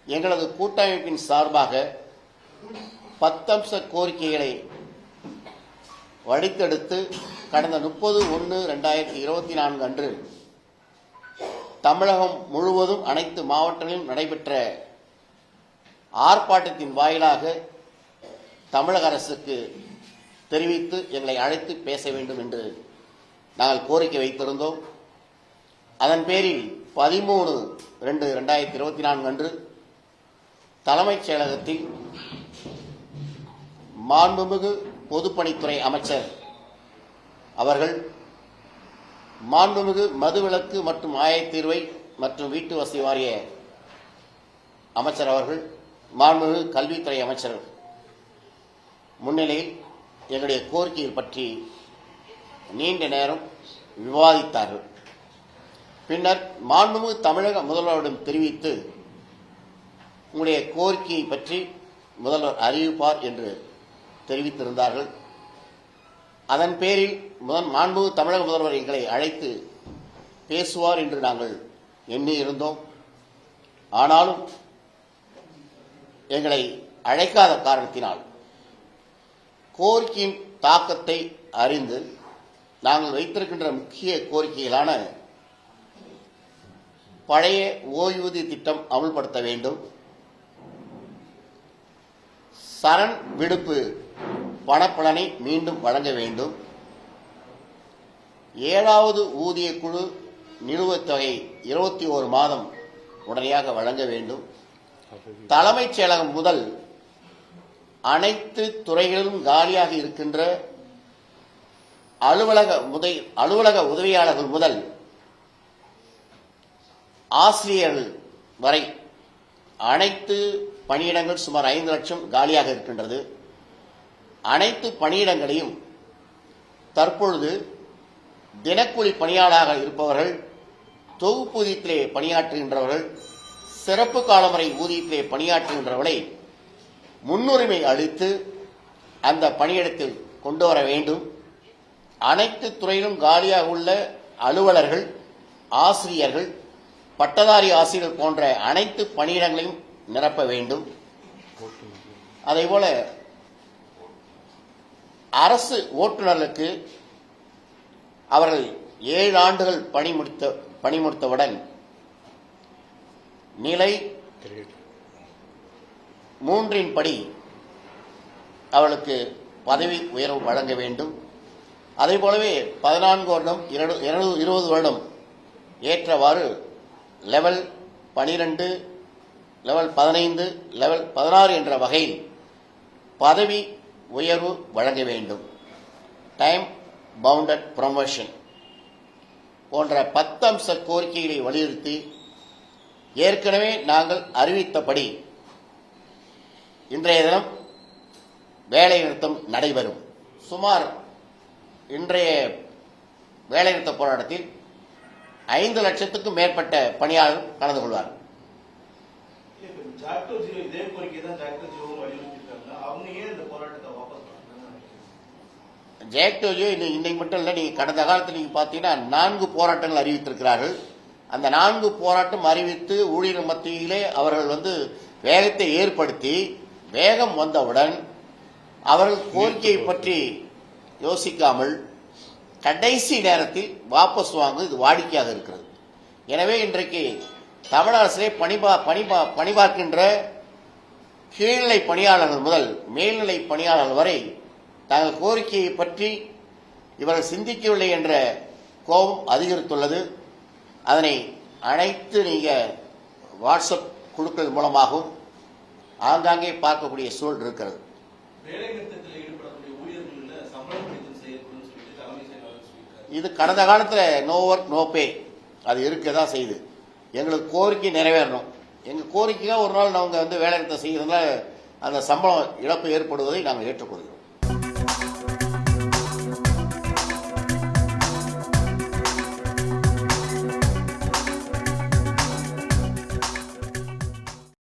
எங்களது கூட்டமைப்பின் சார்பாக 10 அம்ச கோரிக்கைகளை வடித்தெடுத்து கடந்த 30/1/2024 அன்று தமிழகம் முழுவதும் அனைத்து மாவட்டங்களிலும் நடைபெற்ற ஆர்ப்பாட்டத்தின் வாயிலாக தமிழக அரசுக்கு தெரிவித்து எங்களை அழைத்து பேச வேண்டும் என்று நாங்கள் கோரிக்கை வைத்திருந்தோம். அதன் பேரில் 13/2/2024 அன்று தலைமைச் செயலகத்தில் மாண்புமிகு பொதுப்பணித்துறை அமைச்சர் அவர்கள், மாண்புமிகு மதுவிலக்கு மற்றும் ஆயத்தீர்வை மற்றும் வீட்டு வசதி வாரிய அமைச்சர் அவர்கள், மாண்புமிகு கல்வித்துறை அமைச்சர் முன்னிலையில் எங்களுடைய கோரிக்கைகள் பற்றி நீண்ட நேரம் விவாதித்தார்கள். பின்னர் மாண்புமிகு தமிழக முதல்வரிடம் தெரிவித்து உங்களுடைய கோரிக்கையை பற்றி முதல்வர் அறிவிப்பார் என்று தெரிவித்திருந்தார்கள். அதன் பேரில் மாண்புமிகு தமிழக முதல்வர் எங்களை அழைத்து பேசுவார் என்று நாங்கள் எண்ணி இருந்தோம். ஆனாலும் எங்களை அழைக்காத காரணத்தினால் கோரிக்கையின் தாக்கத்தை அறிந்து நாங்கள் வைத்திருக்கின்ற முக்கிய கோரிக்கைகளான பழைய ஓய்வூதிய திட்டம் அமல்படுத்த வேண்டும், சரண் விடுப்பு பணப்பலனை மீண்டும் வழங்க வேண்டும், 7வது ஊதிய குழு நிலுவைத் தொகை 21 மாதம் உடனடியாக வழங்க வேண்டும், தலைமைச் செயலகம் முதல் அனைத்து துறைகளிலும் காலியாக இருக்கின்ற அலுவலக உதவியாளர்கள் முதல் ஆசிரியர்கள் வரை அனைத்து பணியிடங்கள் சுமார் 5 லட்சம் காலியாக இருக்கின்றது. அனைத்து பணியிடங்களையும் தற்பொழுது தினக்கூலி பணியாளராக இருப்பவர்கள், தொகுப்பூதியத்திலே பணியாற்றுகின்றவர்கள், சிறப்பு காலமுறை ஊதியத்திலே பணியாற்றுகின்றவர்களை முன்னுரிமை அளித்து அந்த பணியிடத்தில் கொண்டு வர வேண்டும். அனைத்து துறையிலும் காலியாக உள்ள அலுவலர்கள், ஆசிரியர்கள், பட்டதாரி ஆசிரியர்கள் போன்ற அனைத்து பணியிடங்களையும் நிரப்ப வேண்டும். அதேபோல அரசு ஓட்டுநர்களுக்கு அவர்கள் 7 ஆண்டுகள் பணி முடித்தவுடன் நிலை 3 படி அவர்களுக்கு பதவி உயர்வு வழங்க வேண்டும். அதே போலவே 14 வருடம் 20 வருடம் ஏற்றவாறு லெவல் 12, லெவல் 15, லெவல் 16 என்ற வகையில் பதவி உயர்வு வழங்க வேண்டும். டைம் பவுண்டட் ப்ரமோஷன் போன்ற 10 அம்ச கோரிக்கைகளை வலியுறுத்தி ஏற்கனவே நாங்கள் அறிவித்தபடி இன்றைய தினம் வேலைநிறுத்தம் நடைபெறும். சுமார் இன்றைய வேலைநிறுத்த போராட்டத்தில் 5 லட்சத்துக்கும் மேற்பட்ட பணியாளர்கள் கலந்து கொள்வார்கள். ஜெயக்டோஜியோ இன்னைக்கு மட்டும் இல்லை, நீங்க கடந்த காலத்தில் நீங்க பார்த்தீங்கன்னா 4 போராட்டங்கள் அறிவித்திருக்கிறார்கள். அந்த 4 போராட்டம் அறிவித்து ஊழியர் மத்தியிலே அவர்கள் வேகத்தை ஏற்படுத்தி வேகம் வந்தவுடன் அவர்கள் கோரிக்கையை பற்றி யோசிக்காமல் கடைசி நேரத்தில் வாபஸ் வாங்குவது இது வாடிக்கையாக இருக்கிறது. எனவே இன்றைக்கு தமிழக அரசிலே பணிபார்க்கின்ற கீழ்நிலை பணியாளர்கள் முதல் மேல்நிலை பணியாளர்கள் வரை தங்கள் கோரிக்கையை பற்றி இவர்கள் சிந்திக்கவில்லை என்ற கோபம் அதிகரித்துள்ளது. அதனை அனைத்து நீங்க வாட்ஸ்அப் குழுக்கள் மூலமாகவும் ஆங்காங்கே பார்க்கக்கூடிய சூழல் இருக்கிறது. இது கடந்த காலத்தில் நோ ஒர்க் நோ பே அது இருக்கதான் செய்யுது. எங்களுக்கு கோரிக்கை நிறைவேறணும். எங்கள் கோரிக்கையாக ஒரு நாள் நாங்கள் வேலை நிறுத்தம் செய்கிறதுனால அந்த சம்பளம் இழப்பு ஏற்படுவதை நாங்கள் ஏற்றுக்கொள்கிறோம்.